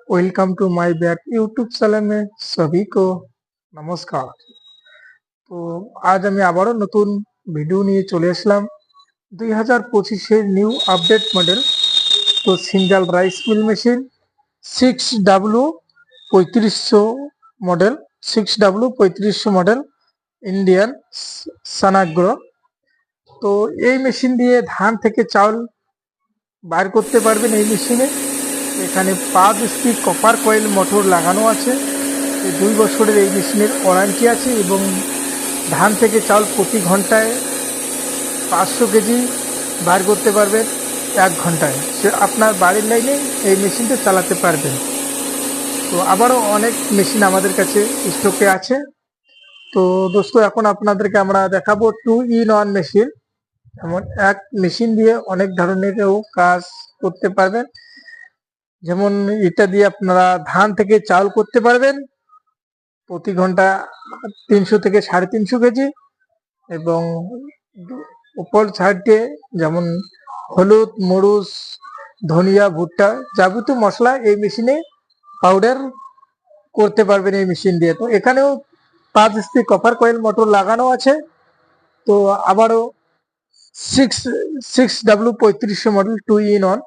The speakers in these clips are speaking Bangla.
Welcome to my back YouTube channel में सभी को नमस्कार। তো আজ আমি আবারও নতুন ভিডিও নিয়ে চলে আসলাম 2025 নিউ আপডেট মডেল। তো single rice mill machine 6W3500 model 6W3500 model Indian সানাগ্র। তো এই মেশিন দিয়ে ধান থেকে চাউল বাইর করতে পারবেন। এই মেশিনে এখানে 5 স্পিড কপার কয়েল মোটর লাগানো আছে। 2 বছরের এই মেশিনের ওয়ারেন্টি আছে এবং ধান থেকে চাউল প্রতি ঘন্টায় 500 কেজি বার করতে পারবেন 1 ঘন্টায়। সে আপনার বাড়ির লাইনে এই মেশিনটা চালাতে পারবেন। তো আবারও অনেক মেশিন আমাদের কাছে স্টকে আছে। তো দোস্ত এখন আপনাদেরকে আমরা দেখাবো 2-in-1 মেশিন। এমন এক মেশিন দিয়ে অনেক ধরনেরও কাজ করতে পারবেন। যেমন এটা দিয়ে আপনারা ধান থেকে চাউল করতে পারবেন প্রতি ঘন্টা 300 থেকে 350 কেজি, এবং উপর সাইডে যেমন হলুদ, মরিচ, ধনিয়া, ভুট্টা যাবতীয় মশলা এই মেশিনে পাউডার করতে পারবেন এই মেশিন দিয়ে। তো এখানেও 5 স্পিড কপার কয়েল মোটর লাগানো আছে। তো আবারও 6W3500 মডেল 2-in-1।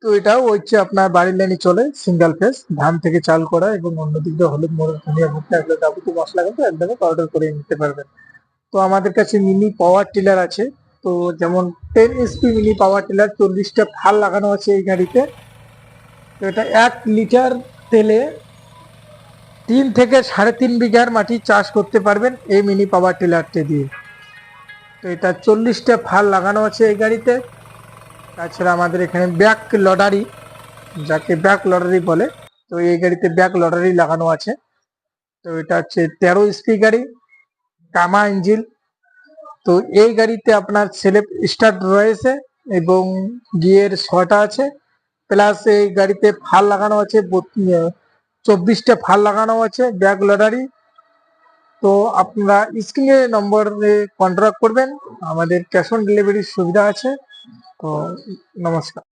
তো এটাও হচ্ছে আপনার বাড়ির লাইনে চলে, সিঙ্গেল ফেজ, ধান থেকে চাল করা, এবং অন্যদিক দিয়ে হলুদ, মরিচ, ধনিয়া, ভুট্টা এগুলো যাবতীয় মশলা কিন্তু একদমই পাউডার করে নিতে পারবেন। তো আমাদের কাছে মিনি পাওয়ার টিলার আছে। তো যেমন 10 HP মিনি পাওয়ার টিলার 40টা ফাল লাগানো আছে এই গাড়িতে। তো এটা 1 লিটার তেলে 3 থেকে 3.5 বিঘার মাটি চাষ করতে পারবেন এই মিনি পাওয়ার টিলারটি দিয়ে। তো এটা 40টা ফাল লাগানো আছে এই গাড়িতে। তাছাড়া আমাদের এখানে ব্যাক লডারি, যাকে ব্যাক লটারি বলে, তো এই গাড়িতে ব্যাক লটারি লাগানো আছে। তো এটা হচ্ছে 13 স্পি গাড়ি, কামা ইঞ্জিন। তো এই গাড়িতে আপনার সেলফ স্টার্ট রয়েছে এবং গিয়ার 6টা আছে, প্লাস এই গাড়িতে ফাল লাগানো আছে 24টা ফাল লাগানো আছে ব্যাক লটারি। তো আপনারা স্ক্রিনে নম্বরে কন্ট্যাক্ট করবেন, আমাদের ক্যাশ অন ডেলিভারির সুবিধা আছে। তো নমস্কার।